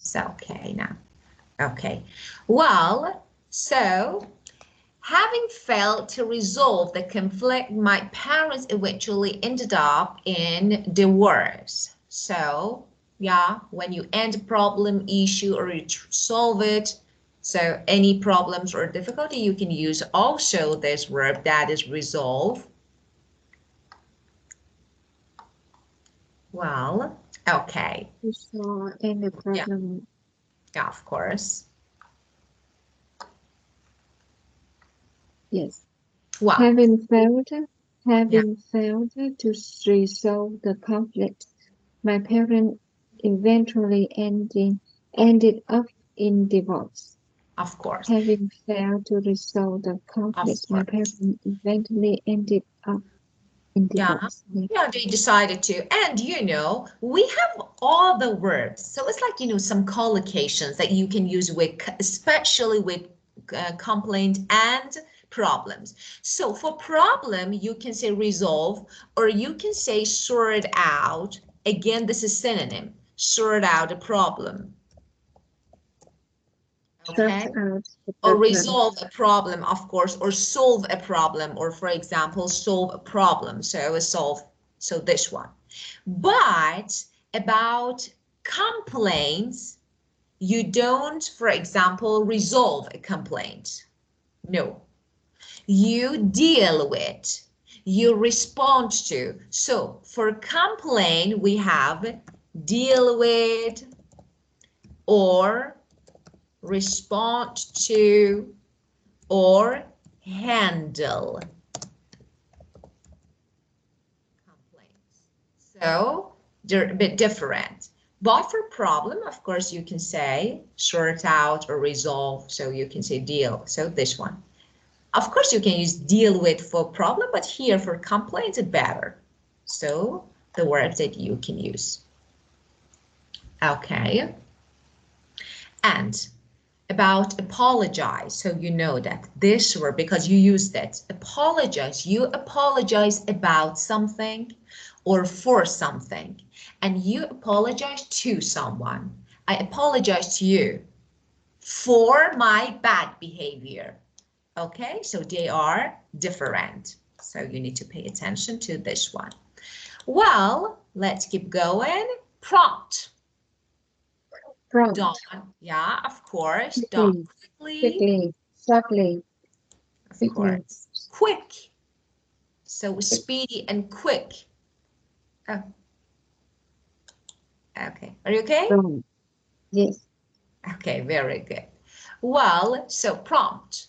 So, okay, now. Okay. Well, so having failed to resolve the conflict, my parents eventually ended up in divorce. So, yeah, when you end a problem, issue, or you solve it, so any problems or difficulty, you can use also this verb that is resolve. Well, okay. Resolve any problem. Yeah, of course. Yes. Wow. Having failed to resolve the conflict, my parents eventually ended up in divorce. Of course. Having failed to resolve the conflict, my parents eventually ended up in divorce. Yeah, they decided to. And you know, we have all the verbs. So it's like, you know, some collocations that you can use with, especially with complaint and problems. So for problem, you can say resolve, or you can say sort out. Again, this is synonym. Sort out a problem. Okay. Or resolve a problem, of course, or solve a problem, or for example, solve a problem. So solve, so this one. But about complaints, you don't, for example, resolve a complaint. No, you deal with, you respond to. So for complaint, we have deal with or respond to or handle complaints. So they're a bit different. But for problem, of course, you can say sort out or resolve. So you can say deal. So this one. Of course, you can use deal with for problem, but here for complaints, it's better. So the words that you can use. Okay. And about apologize, so you know that this word, because you use that, apologize, you apologize about something or for something, and you apologize to someone. I apologize to you for my bad behavior. Okay, so they are different, so you need to pay attention to this one. Well, let's keep going. Prompt. Dawn, yeah, of course. Dawn, quickly. Softly. Of course. Quick. So speedy and quick. Oh. Okay. Are you okay? Yes. Okay, very good. Well, so prompt.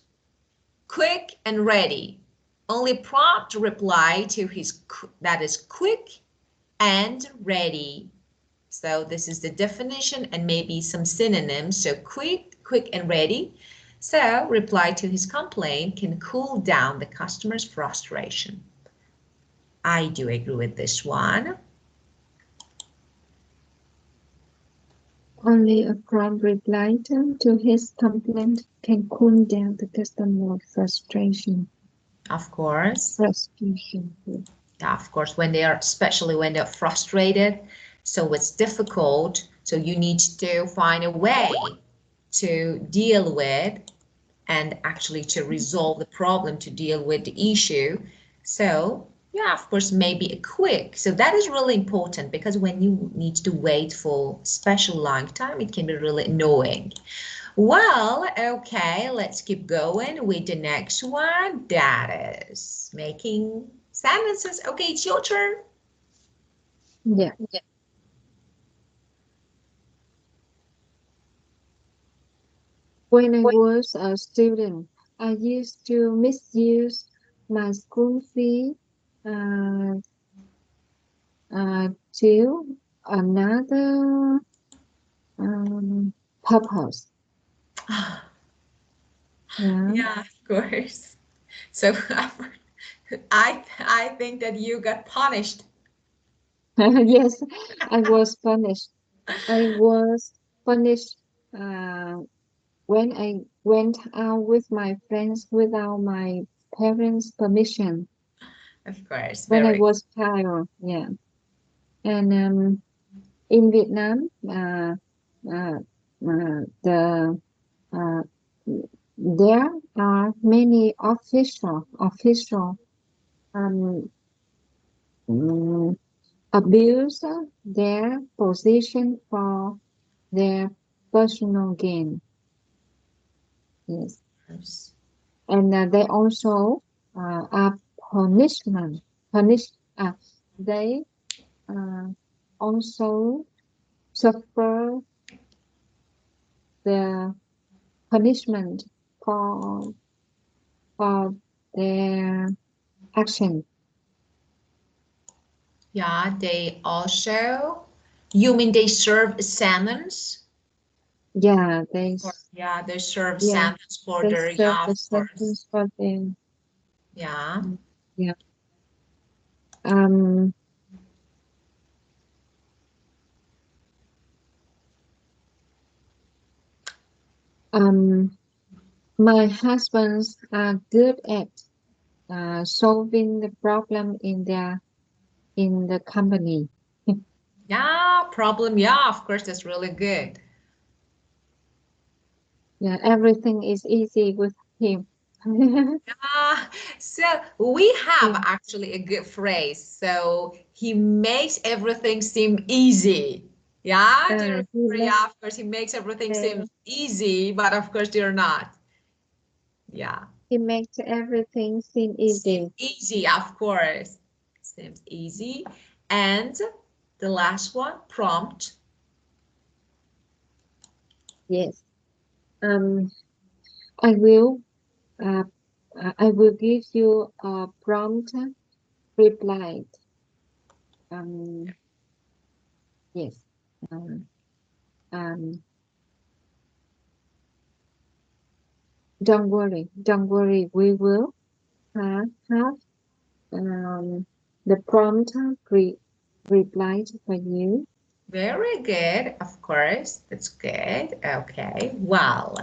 Quick and ready. Only prompt reply to his, that is quick and ready. So this is the definition and maybe some synonyms. So quick and ready. So reply to his complaint can cool down the customer's frustration. I do agree with this one. Only a prompt reply to his complaint can cool down the customer's frustration. Of course. Frustration. Yeah, of course, when they are, especially when they're frustrated, so it's difficult. So you need to find a way to deal with and actually to resolve the problem, to deal with the issue. So yeah, of course, maybe a quick. So that is really important because when you need to wait for special long time, it can be really annoying. Well, okay, let's keep going with the next one. That is making sentences. Okay, it's your turn. Yeah. When I was a student, I used to misuse my school fee to another purpose. Yeah, of course. So I think that you got punished. Yes, I was punished. I was punished when I went out with my friends without my parents' permission. Of course, When I very. was child, yeah. And in Vietnam, uh, there are many official um, mm, abuse their position for their personal gain. Yes, Yes. and they also are punishment. Punish. They uh, also suffer the punishment for for their action. Yeah, they also, you mean they serve a sentence? Yeah, Yeah, they serve yeah sentence for they their, serve yeah, the of course. sentence for them. Yeah. Yeah. Um. Um. My husbands are good at solving the problem in the company. Yeah, problem. Yeah, of course, that's really good. Yeah, everything is easy with him. So we have Yeah, actually a good phrase. So he makes everything seem easy. Yeah, do you remember? he makes Yeah, of course, he makes everything seem uh, easy, but of course they're not. Yeah, he makes everything seem seems easy. easy, of course. Seems easy. And the last one, prompt. Yes. Um. I will. Uh. I will give you a prompt reply. Um. Yes. Um. um don't worry. Don't worry. We will have the prompt replied for you. Very good, of course. That's good. Okay, well.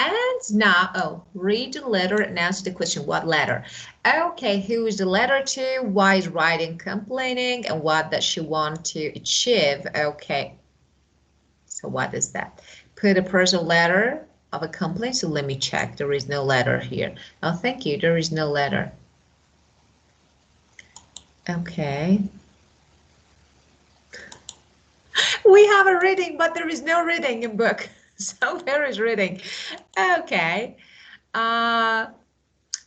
And now, oh, read the letter and answer the question, what letter? Okay, who is the letter to? Why is writing complaining? And what does she want to achieve? Okay, so what is that? Put a personal letter of a complaint. So let me check. There is no letter here. Oh, thank you. There is no letter. Okay. We have a reading, but there is no reading in book. So there is reading. Okay. Uh,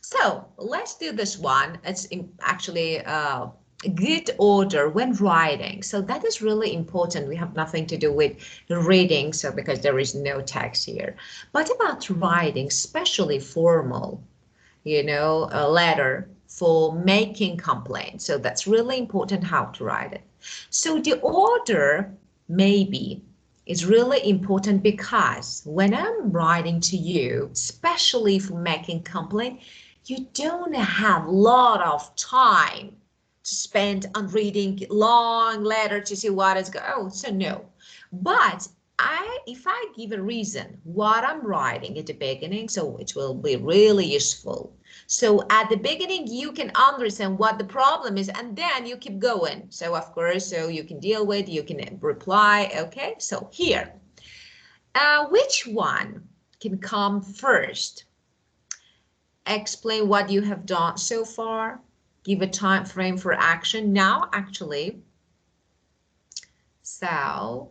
So let's do this one. It's actually a good order when writing. So that is really important. We have nothing to do with reading, so because there is no text here. But about writing, especially formal, a letter for making complaints. So that's really important how to write it. So the order maybe is really important because when I'm writing to you, especially for making complaint, you don't have a lot of time to spend on reading long letter to see what is going. Oh, so no. But if I give a reason what I'm writing at the beginning, so it will be really useful. So at the beginning, you can understand what the problem is, and then you keep going. So of course, so you can deal with, you can reply. Okay, so here, which one can come first? Explain what you have done so far. Give a time frame for action. Now, actually, so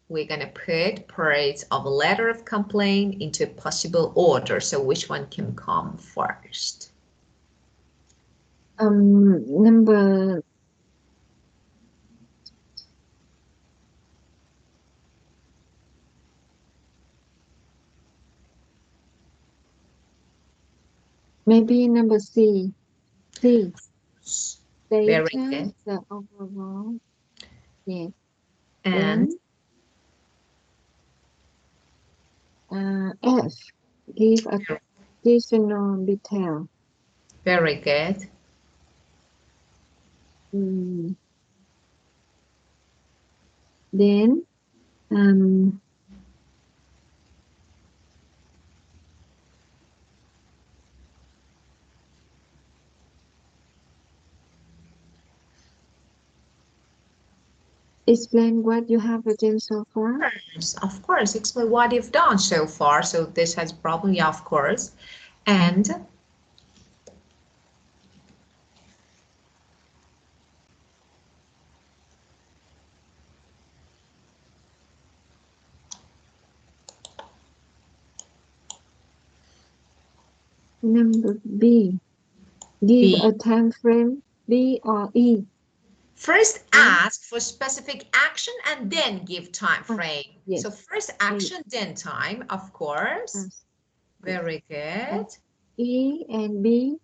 we're going to put parts of a letter of complaint into a possible order. So which one can come first? Number maybe number C. C. Very Data good. the overall. Yes. And Then F. Give additional detail. very good. Mm, then Explain what you have done so far. Of course, explain what you've done so far. So this has problem, yeah, of course. And Number B. Give B. a time frame, B or E. First, A. ask for specific action and then give time frame. So Yes. first A. action, then time, of course. Yes. Very good. And E and B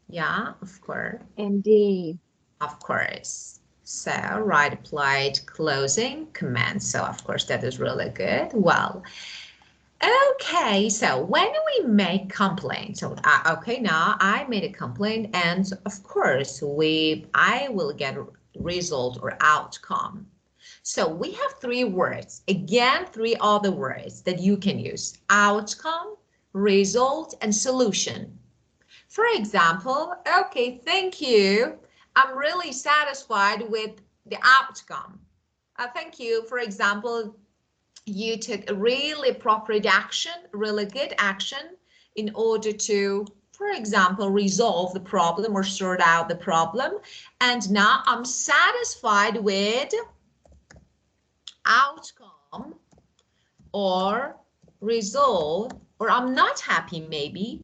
Yeah, of course. and D. Of course. So right applied closing command. So of course that is really good. Well, okay, so when we make complaint, so okay, now I made a complaint, and of course I will get a result or outcome. So we have three words, again, three other words that you can use: outcome, result, and solution. For example, okay, thank you. I'm really satisfied with the outcome. Thank you. For example, you took a really appropriate action, really good action in order to, for example, resolve the problem or sort out the problem. And now I'm satisfied with outcome or result, or I'm not happy maybe.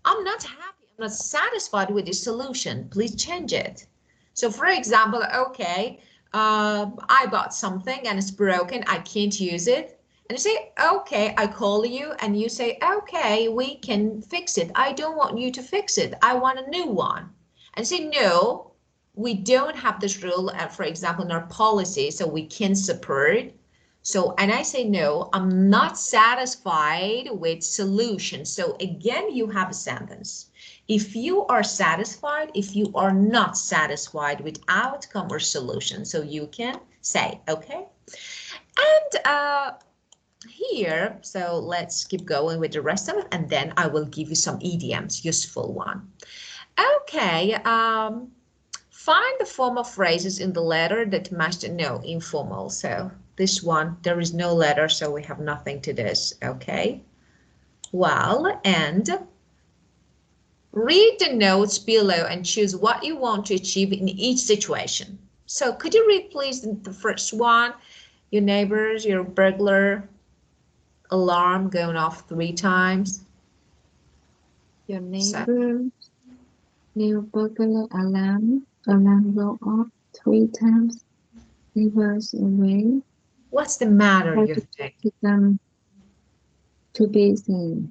I'm not happy, I'm not satisfied with the solution. Please change it. So for example, okay, I bought something and it's broken, I can't use it. And you say, okay, I call you and you say, okay, we can fix it. I don't want you to fix it. I want a new one. And say, no, we don't have this rule, for example, in our policy, so we can support. So, and I say, no, I'm not satisfied with solution. So again, you have a sentence. If you are satisfied, if you are not satisfied with outcome or solution, so you can say, okay. And here, so let's keep going with the rest of it, and then I will give you some idioms, useful one. Okay, find the formal phrases in the letter that match the no, informal. So this one, there is no letter, so we have nothing to this, okay? Well, and read the notes below and choose what you want to achieve in each situation. So could you read, please, the first one? Your neighbors, your burglar alarm going off 3 times. Your So, neighbor new burglar alarm go off 3 times. Neighbors away. what's the matter, Try you to think? keep them too busy.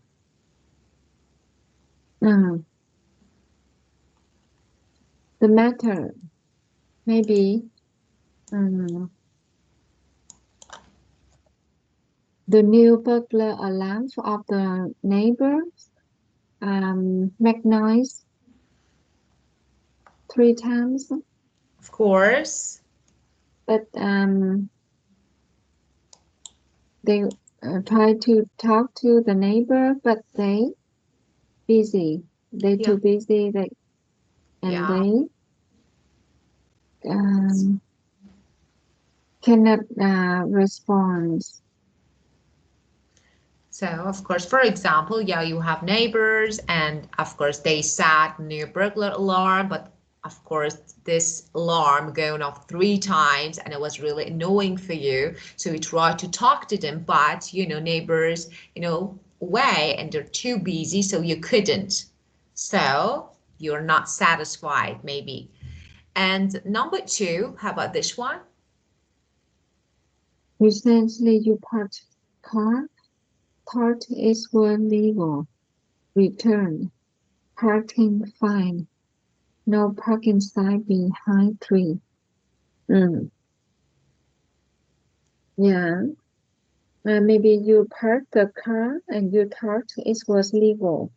Uh, the matter maybe um, the new burglar alarm of the neighbors make noise 3 times, Of course. but they try to talk to the neighbor, but they busy. They Yeah, too busy. And yeah. they cannot respond. So, of course, for example, yeah, you have neighbors and of course they sat near burglar alarm, but of course this alarm going off 3 times and it was really annoying for you. So you tried to talk to them, but neighbors, away and they're too busy, so you couldn't. So you're not satisfied maybe. And number 2, how about this one? Recently, you parked car. Thought it was legal. Return. Parking fine. No parking sign behind tree. Mm, yeah. Maybe you parked the car and you thought it was legal,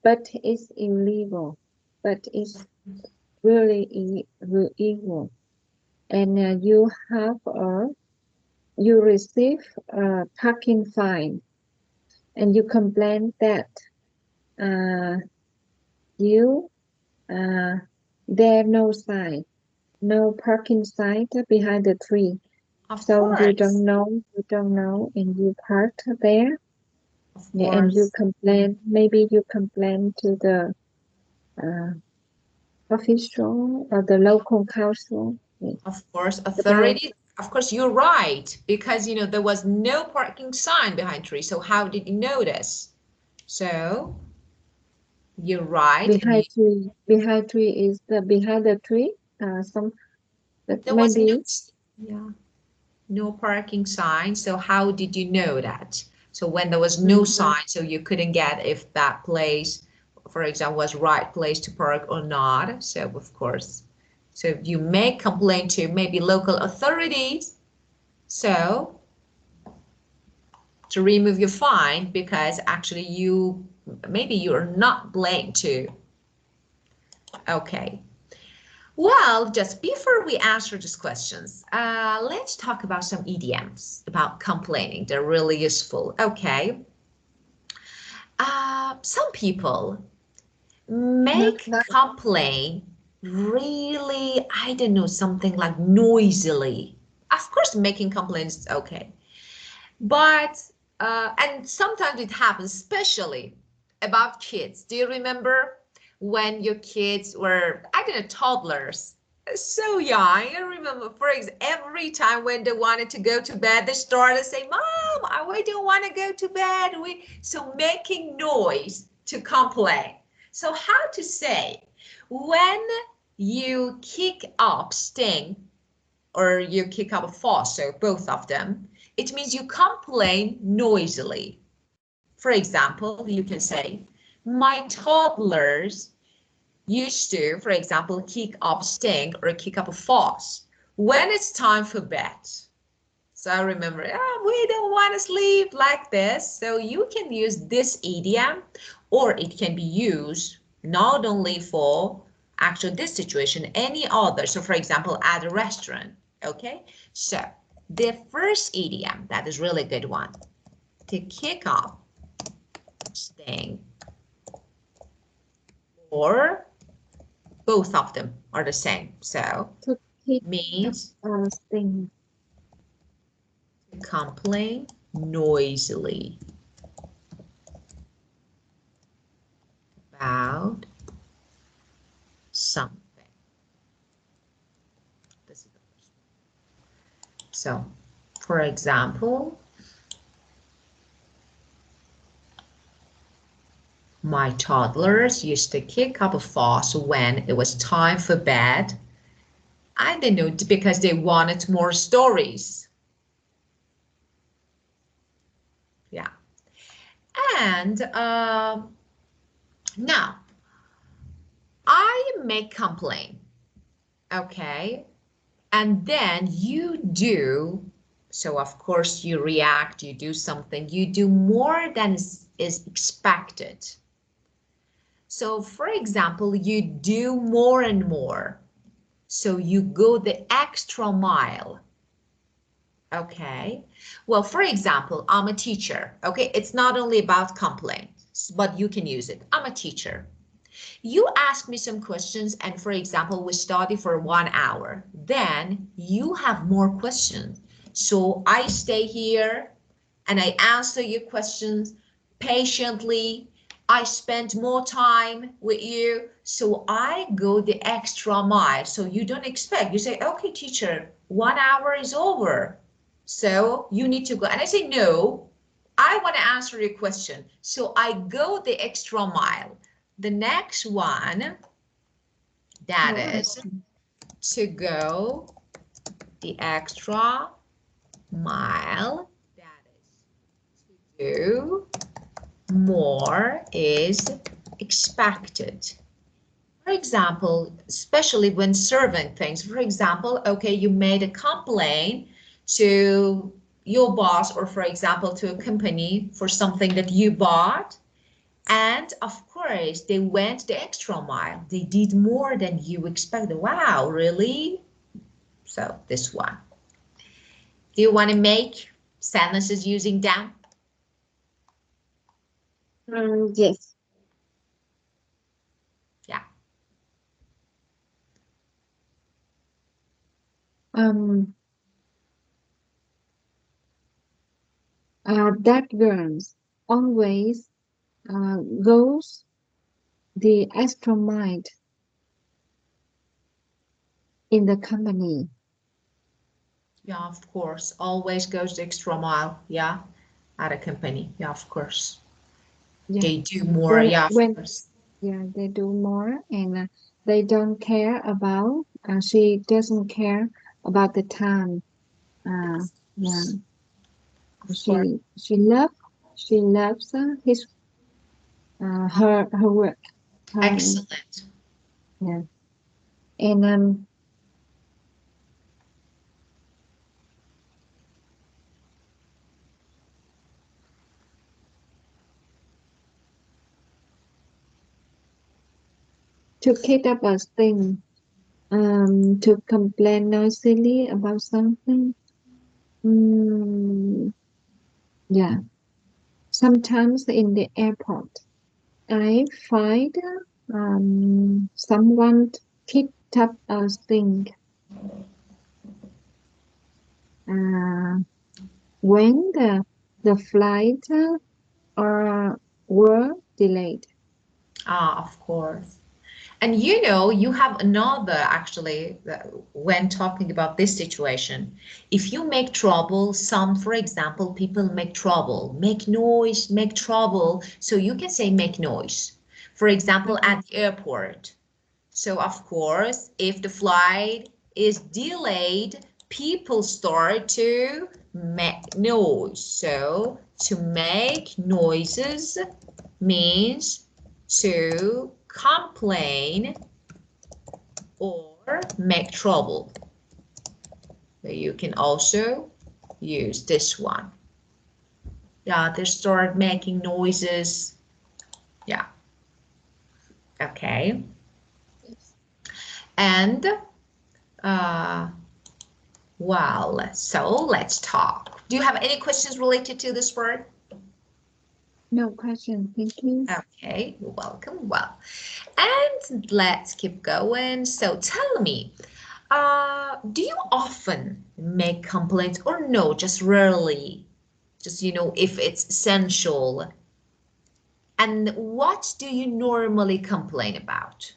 but it's illegal. But it's really illegal. And you receive a parking fine, and you complain that uh, you there no sign. no parking sign behind the tree. Of So you course. don't know, and you park there. Of Yeah, and you course. complain. Maybe you complain to the uh, official or the local council. Yes. Of course, About authority. Of course, you're right, because there was no parking sign behind tree. So how did you notice? So you're right, and behind tree is the behind the tree. Some that there was no, maybe yeah, no parking sign. So how did you know that? So when there was no mm, sign, so you couldn't get if that place, for example, was right place to park or not. So of course, so you may complain to maybe local authorities. So to remove your fine, because actually maybe you're not blamed too. Okay. Well, just before we answer these questions, let's talk about some idioms about complaining. They're really useful. Okay. Some people make complaint really, I don't know, something like noisily. Of course, making complaints is okay. But, and sometimes it happens, especially about kids. Do you remember when your kids were, I don't know, toddlers, so young? I remember, for example, every time when they wanted to go to bed, they started saying, Mom, we don't want to go to bed. So making noise to complain. So how to say, when you kick up Sting or you kick up a fuss, so both of them, it means you complain noisily. For example, you can say, my toddlers used to, for example, kick up stink or kick up a fuss when it's time for bed. So I remember, we don't want to sleep like this. So you can use this idiom, or it can be used not only for actually this situation, any other. So for example, at a restaurant, okay? So the first idiom, that is really good one, to kick off staying, or both of them are the same. So to keep means Sting. to complain noisily about something. This is the first one. So, for example, my toddlers used to kick up a fuss when it was time for bed. I don't know, because they wanted more stories. Yeah. And now, I make complaint, okay? And then you do, so of course you react, you do something, you do more than is expected. So for example, you do more and more. So you go the extra mile. Okay. Well, for example, I'm a teacher. Okay. It's not only about complaints, but you can use it. I'm a teacher. You ask me some questions, and for example, we study for 1 hour. Then you have more questions. So I stay here and I answer your questions patiently. I spend more time with you. So I go the extra mile. So you don't expect, you say, okay, teacher, 1 hour is over. So you need to go. And I say, no, I want to answer your question. So I go the extra mile. The next one, that No is action. to go the extra mile. That is to do more is expected. For example, especially when serving things. For example, okay, you made a complaint to your boss, or for example, to a company for something that you bought. And of course, they went the extra mile. They did more than you expected. Wow, really? So this one. Do you want to make sentences using them? Yes. Yeah. That girls always goes the extra mile in the company. Yeah, of course. Always goes the extra mile. Yeah, at a company. Yeah, of course. Yeah. They do more. Yeah, of course. Yeah, they do more, and they don't care about. She doesn't care about the time. Yeah, Of course. she loves his her work. Her, Excellent. yeah, and to keep up a thing. To complain noisily about something. Mm, yeah, sometimes in the airport, I find someone picked up a thing uh, when the flight were delayed. Ah, of course. And you know, you have another actually, when talking about this situation. If you make trouble, some, for example, people make trouble, make noise, make trouble. So you can say make noise. For example, Mhm. at the airport. So of course, if the flight is delayed, people start to make noise. So to make noises means to complain or make trouble. So you can also use this one. Yeah, they start making noises. Yeah, okay. And uh, well, so let's talk. Do you have any questions related to this word? No question, thank you. Okay, you're welcome. Well, and let's keep going. So tell me, do you often make complaints or no, just rarely? Just, you know, if it's essential. And what do you normally complain about?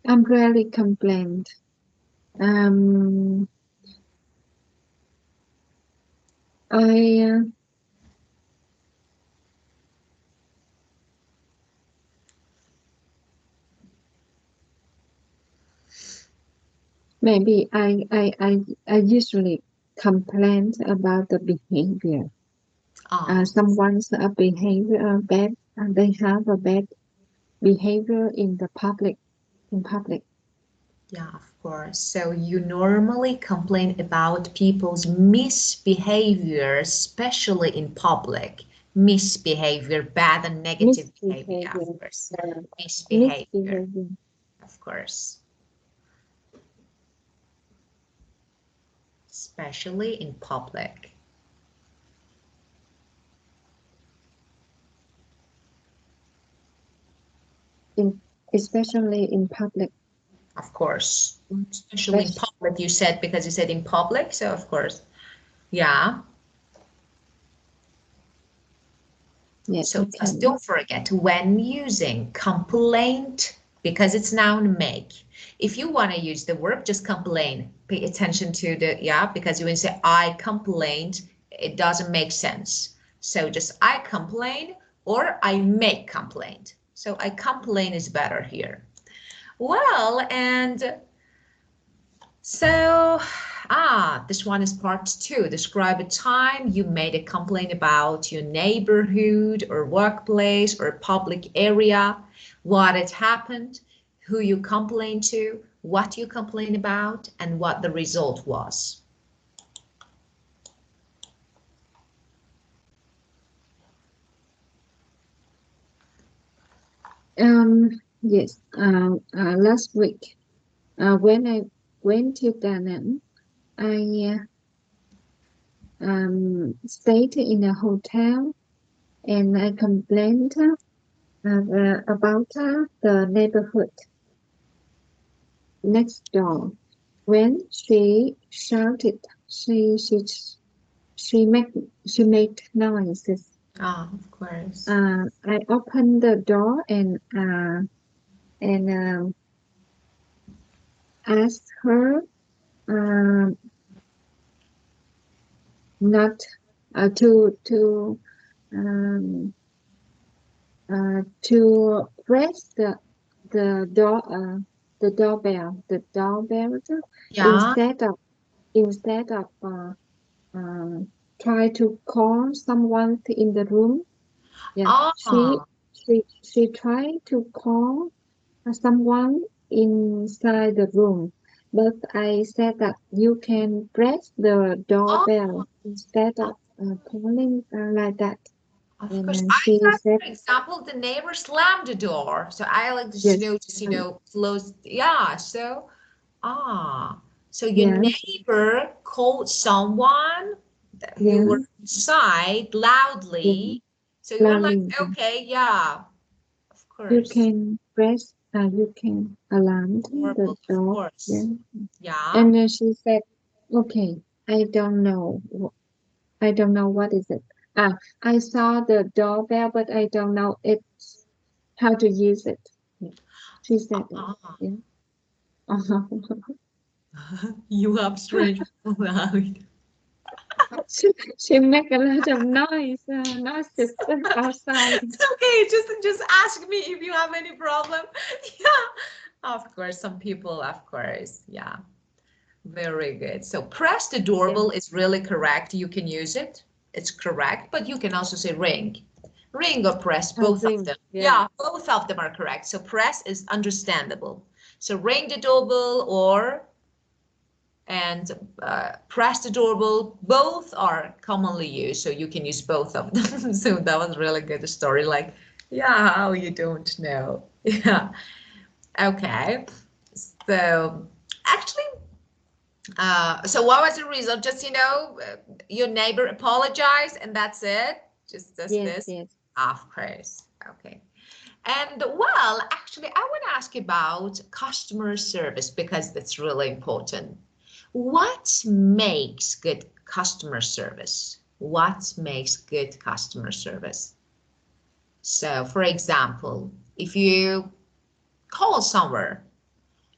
I'm rarely complained. Um, I maybe I usually complain about the behavior. Ah, Someone's behavior bad, and they have a bad behavior in the public. In public, yeah, of course. So you normally complain about people's misbehavior, especially in public. Misbehavior, bad and negative behavior, yeah, of misbehavior, course. uh, Misbehavior, misbehavior, of course, especially in public. in especially in public. Of course, especially in Especially, public, you said, because you said in public, so of course, yeah. yeah, So just okay. don't forget when using complaint, because it's noun make. If you want to use the verb, just complain. Pay attention to the, yeah, because you will say I complained, it doesn't make sense. So just I complain or I make complaint. So I complain is better here. Well, and so, this one is part two. Describe a time you made a complaint about your neighborhood or workplace or public area, what had happened, who you complained to, what you complained about, and what the result was. Yes. Last week, when I went to Da Nang, I stayed in a hotel and I complained about the neighborhood. next door. When she shouted, she made noises. Ah, of course. I opened the door and asked her not um, to press the doorbell Yeah. instead of instead of uh, try to call someone in the room. Yeah, Ah, she tried to call someone inside the room, but I said that you can press the oh, doorbell instead of calling like that. of And course. then I she thought, said, for example, the neighbor slammed the door. So I like to, yes, close. Yeah. So, so your yeah, neighbor called someone who yeah, were inside yeah, loudly. So you were like, loudly. Yeah. okay, yeah, of You course. can press, you can alarm the Doorbell, of door. Yeah. course. Yeah. And then she said, okay, I don't know. I don't know what is it. I saw the doorbell, but I don't know it's how to use it. Yeah. She said that. Ah, Yeah. you have strange people loud. She make a lot of noises outside. It's okay. Just ask me if you have any problem. Yeah. Of course, some people, of course. Yeah. Very good. So press the Yeah. doorbell is really correct. You can use it. It's correct, but you can also say ring. Ring or press, both of Ring. them. Yeah. Yeah, both of them are correct. So press is understandable. So ring the doorbell or and press the doorbell, both are commonly used, so you can use both of them. So that was really good story. Like, yeah, how you don't know. Yeah. Okay. So actually, so what was the result? Just, your neighbor apologized and that's it? Just Yes. this? Yes. Of course. Okay. And well, actually, I want to ask about customer service because that's really important. What makes good customer service? What makes good customer service? So, for example, if you call somewhere,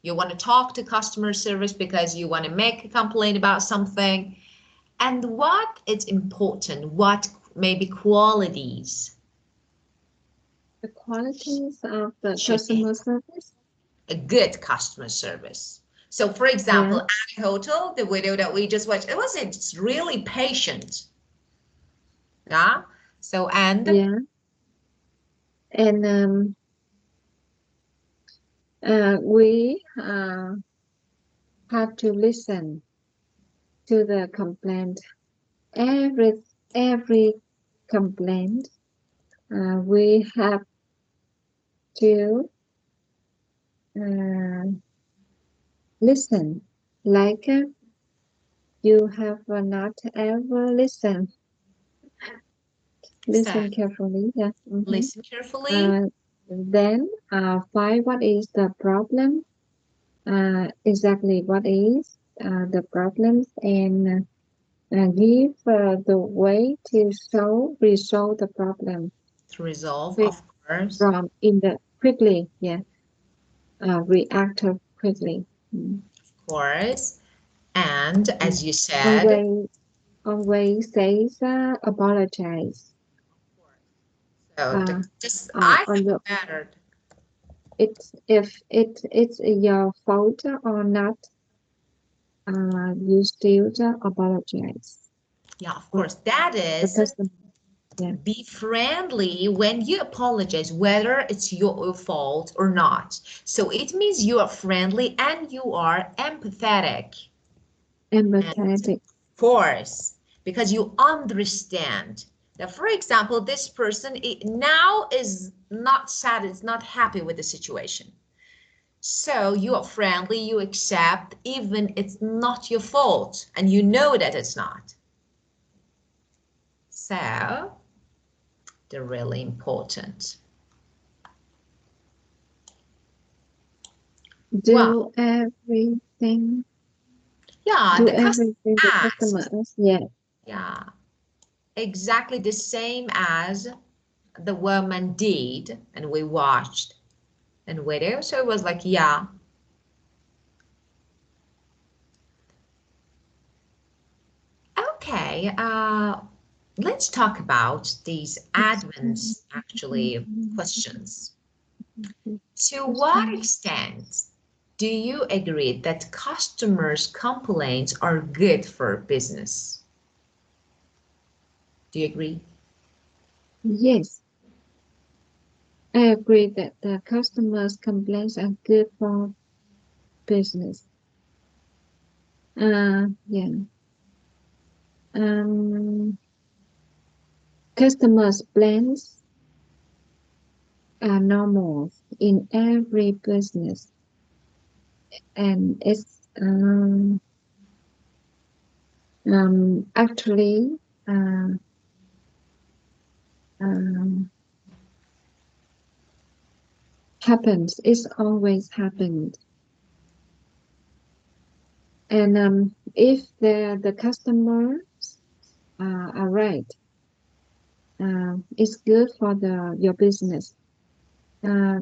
you want to talk to customer service because you want to make a complaint about something, and what is important, what maybe qualities The qualities of the should customer service. a good customer service. So, for Yeah. example, at a hotel, the video that we just watched, it was it's really patient. Yeah. So, and Yeah. And we have to listen to the complaint. Every every complaint, we have to uh, listen. Like you have not ever listened. so Listen carefully. Yeah. listen carefully. Uh, then find what is the problem. Exactly what is the problems and give the way to resolve the problem To resolve, quick of course, from in the quickly. Yeah. React quickly. Mm. of course. And Mm. as you said, Always, always says apologize. so Uh, just I on have your a matter. it's if it's your fault or not, you still apologize. Yeah, of Uh, course. That the is customer, yeah, be friendly when you apologize, whether it's your fault or not. So it means you are friendly and you are empathetic. And empathetic. of course, because you understand. Now, for example, this person now is not sad, is not happy with the situation. So you are friendly, you accept, even it's not your fault, and you know that it's not. So they're really important. Do everything. Yeah, Do the customer everything the customer asks. asks. Yeah. Yeah, exactly the same as the woman did, and we watched and video. So it was like, yeah. Okay, let's talk about these advanced actually questions. To what extent do you agree that customers' complaints are good for business? Do you agree? Yes, I agree that the customers' complaints are good for business. Yeah. Um, customers' plans are normal in every business, and it's actually uh, um, happens. It's always happened. And if the customers are right, it's good for your business. Uh,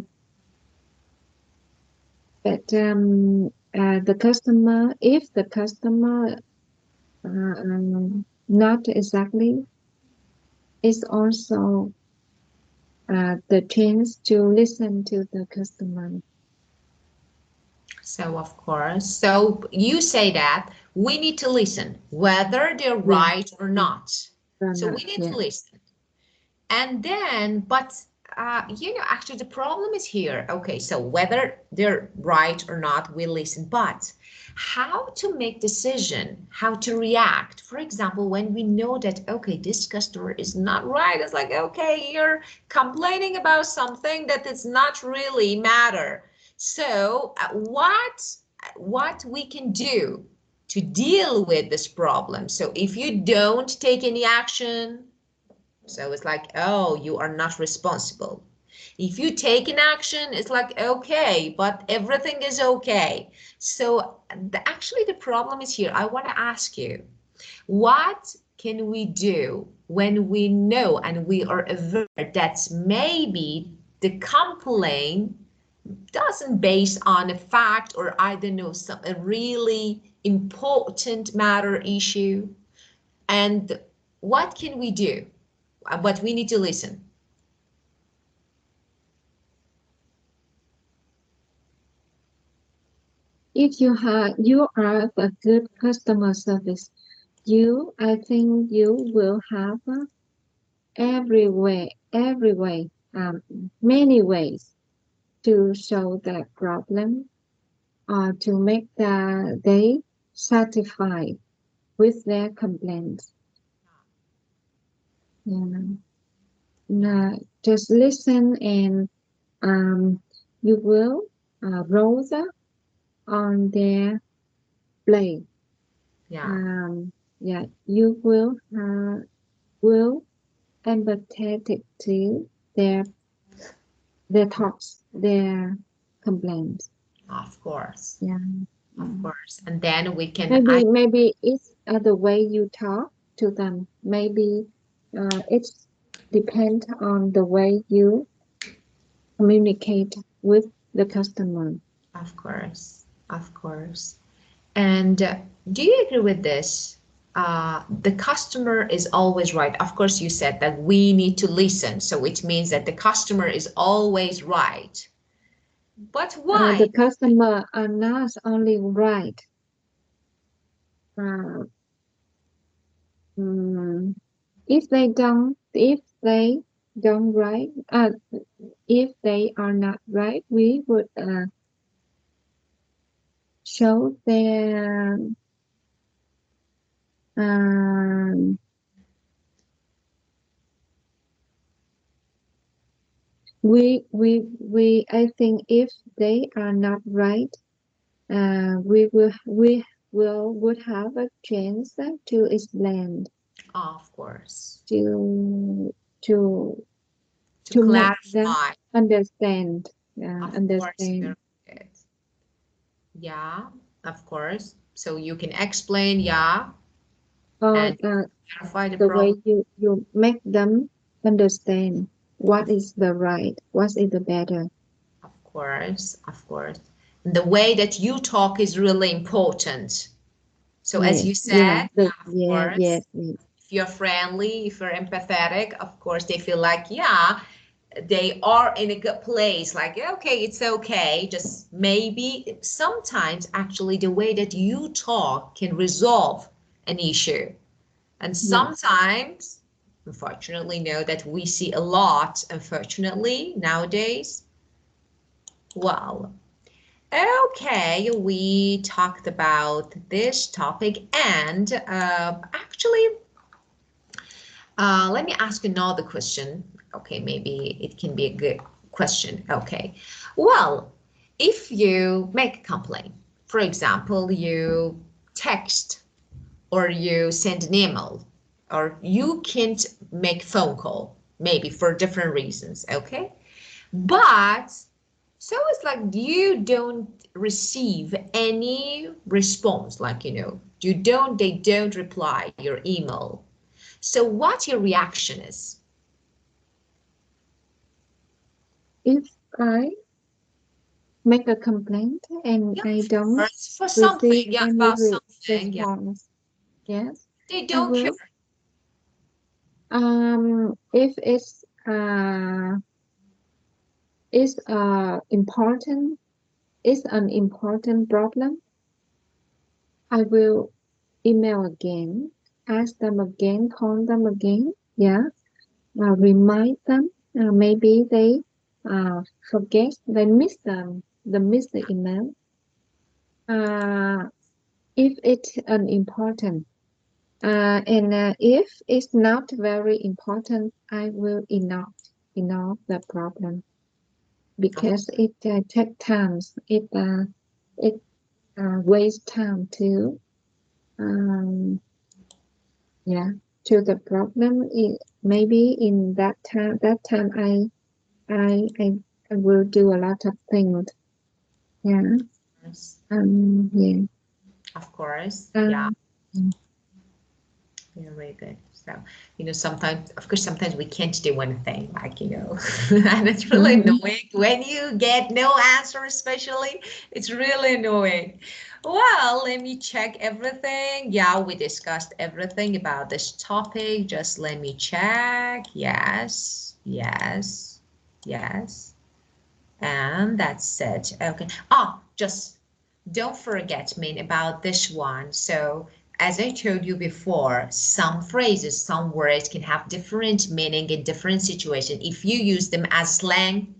but the customer, if the customer not exactly, it's also the chance to listen to the customer. So, of course, so you say that we need to listen, whether they're Yeah, right or yeah, not. or So not. we need to Yeah, listen. And then, but actually the problem is here. Okay, so whether they're right or not, we listen, but how to make decision, how to react. For example, when we know that, okay, this customer is not right, it's like, okay, you're complaining about something that does not really matter. So what we can do to deal with this problem? So if you don't take any action, so it's like, oh, you are not responsible. If you take an action, it's like, okay, but everything is okay. So actually the problem is here. I want to ask you, what can we do when we know and we are aware that maybe the complaint doesn't base on a fact or I don't know, a really important matter issue? And what can we do? But we need to listen. if you are a good customer service, I think you will have every way, many ways to solve that problem or to make they satisfied with their complaints. Yeah. Just listen and um, you will roll on their plate. Yeah, Um, yeah, you will empathetic to their their thoughts, their complaints. of course, Yeah. of Mm. course. And then we can, Maybe it's the way you talk to them. Maybe it's depend on the way you communicate with the customer. of course, of course. And do you agree with this? The customer is always right. Of course, you said that we need to listen. So it means that the customer is always right. But The why? customer are not only right. Uh, mm, if they don't right, if they are not right, we would show their um, we I think if they are not right, we would have a chance to explain Of course, to to to to make them clarify. understand Of course, very understand. good. Yeah, of course. So you can explain, yeah, Or and clarify the the way problem. you make them understand what is the right, what is the better. Of course, of course. And the way that you talk is really important. So as Yes, you you know, said, the yeah, of yeah, course, yes, yes, if you're friendly, if you're empathetic, of course, they feel like, yeah, they are in a good place. Like, yeah, okay, it's okay. Just maybe sometimes actually the way that you talk can resolve an issue. And yes. sometimes, unfortunately, know that we see a lot, unfortunately, nowadays. Well, okay, we talked about this topic, and actually, let me ask another question. Okay, maybe it can be a good question. Okay, well, if you make a complaint, for example, you text or you send an email or you can't make phone call, maybe for different reasons, okay? But so it's like you don't receive any response, like they don't reply your email. So what your reaction is? If I make a complaint and Yeah, I don't for something, receive yeah, any about something, yeah. response, yes, They I don't care. will. If important, it's an important problem, I will email again, ask them again, call them again, yeah, remind them. Maybe they forget, they miss the email. Uh, if it's an important, and if it's not very important, I will ignore the problem because it takes time. It wastes time too. Um, yeah, to the problem. Maybe in that time I I I will do a lot of things. Yeah. Yes, Yeah. of course, yeah. Um, mm, Very good. So, sometimes, of course, sometimes we can't do one thing, like, and it's really mhm. annoying when you get no answer, especially. It's really annoying. Well, let me check everything. Yeah, we discussed everything about this topic. Just let me check. Yes, yes, yes. And that's it. Okay. Oh, just don't forget, Min, about this one. So, as I told you before, some phrases, some words can have different meaning in different situations. If you use them as slang,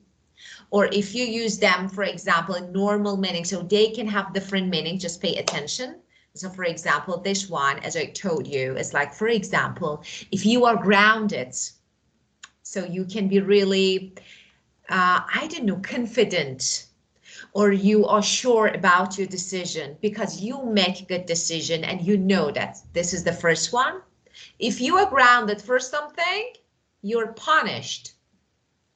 or if you use them, for example, in normal meaning, so they can have different meaning. Just pay attention. So, for example, this one, as I told you, is like, for example, if you are grounded, so you can be really I don't know, confident, or you are sure about your decision because you make a good decision and you know that this is the first one. If you are grounded for something, you're punished.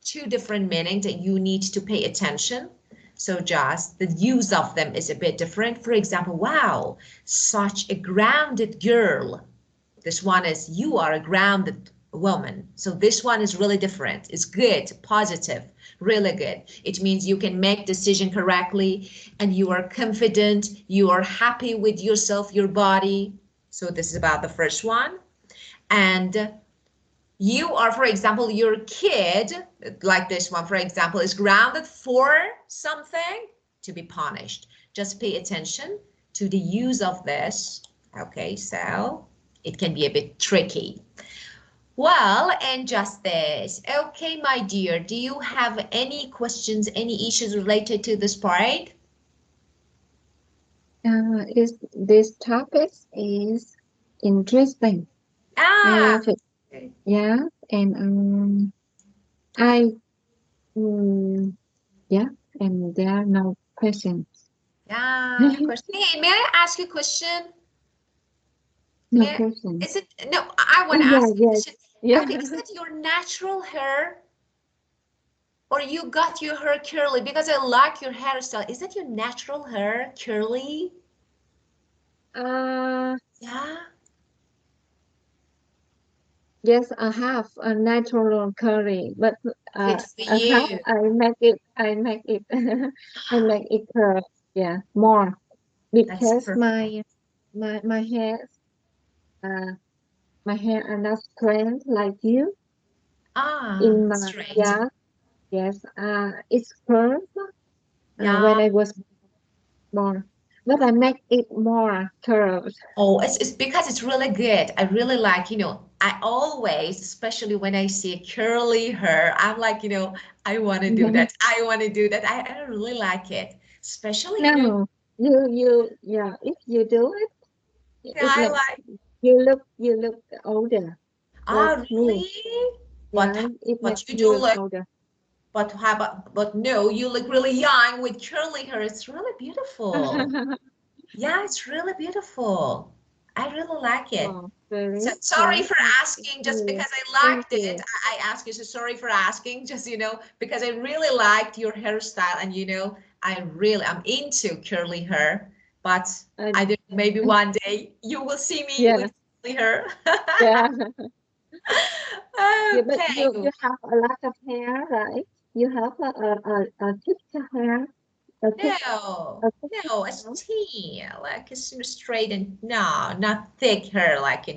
Two different meanings that you need to pay attention. So just the use of them is a bit different. For example, wow, such a grounded girl. This one is you are a grounded woman. So this one is really different. It's good, positive, really good. It means you can make decision correctly and you are confident, you are happy with yourself, your body. So this is about the first one. And you are, for example, your kid, like this one, for example, is grounded for something to be punished. Just pay attention to the use of this. Okay, so it can be a bit tricky. Well, and just this. Okay, my dear, do you have any questions, any issues related to this part? is this topic is interesting. I Ah, love it. Yeah, and I yeah, and there are no questions. yeah, of course. May I ask you a question? No May I, question. is it, no, I want to Yeah, ask you a yes, question. yeah. Okay, is that your natural hair? Or you got your hair curly? Because I like your hairstyle. Is that your natural hair, curly? Uh, Yeah. yes, I have a natural curly, but Good for I have you. I make it I make it curve, yeah, more That's because perfect. my hair uh my hair are not straight like you Ah, in my straight. yeah, yes, it's curved Yeah. when I was born, but I make it more curved. Oh, it's because it's really good. I really like, I always, especially when I see curly hair, I'm like, I want to do that. I want to do that. I really like it. Especially, No, yeah, if you do it, yeah, it I makes like, you look older like me. really? But Yeah, it makes but you do you look, older. but no, you look really young with curly hair. It's really beautiful. Yeah, it's really beautiful. I really like it. Oh, So very, sorry very for thank asking, just you. because I Thank liked it. you. I asked you, so sorry for asking, just because I really liked your hairstyle, and I'm into curly hair, but Uh, I think maybe one day you will see me yeah, with curly hair. yeah, yeah. But Okay. you have a lot of hair, right? You have a thick hair, No, a thick no, it's hair. tea, like it's straight and no, not thick hair, like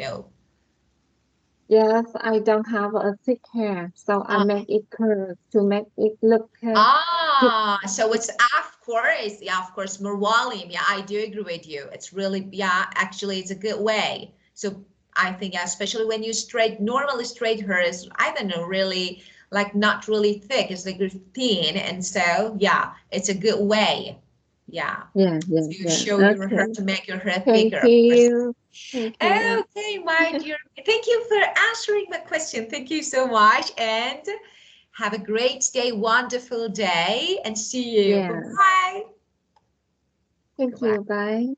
Yes, I don't have a thick hair, so I uh, make it curved to make it look thick. So it's of course, yeah, of course, more volume. Yeah, I do agree with you. It's really, yeah, actually, it's a good way. So I think, yeah, especially when you normally straight hair is, I don't know, really like not really thick. It's like thin, and so yeah, it's a good way. Yeah, Yeah, yeah, to yeah. show your hair Okay. to make your hair Thank thicker, of course. you. Thank you. Okay, my dear. Thank you for answering my question. Thank you so much. And have a great day, wonderful day, and see you. Yeah. Bye-bye. Thank Bye-bye. you. Bye.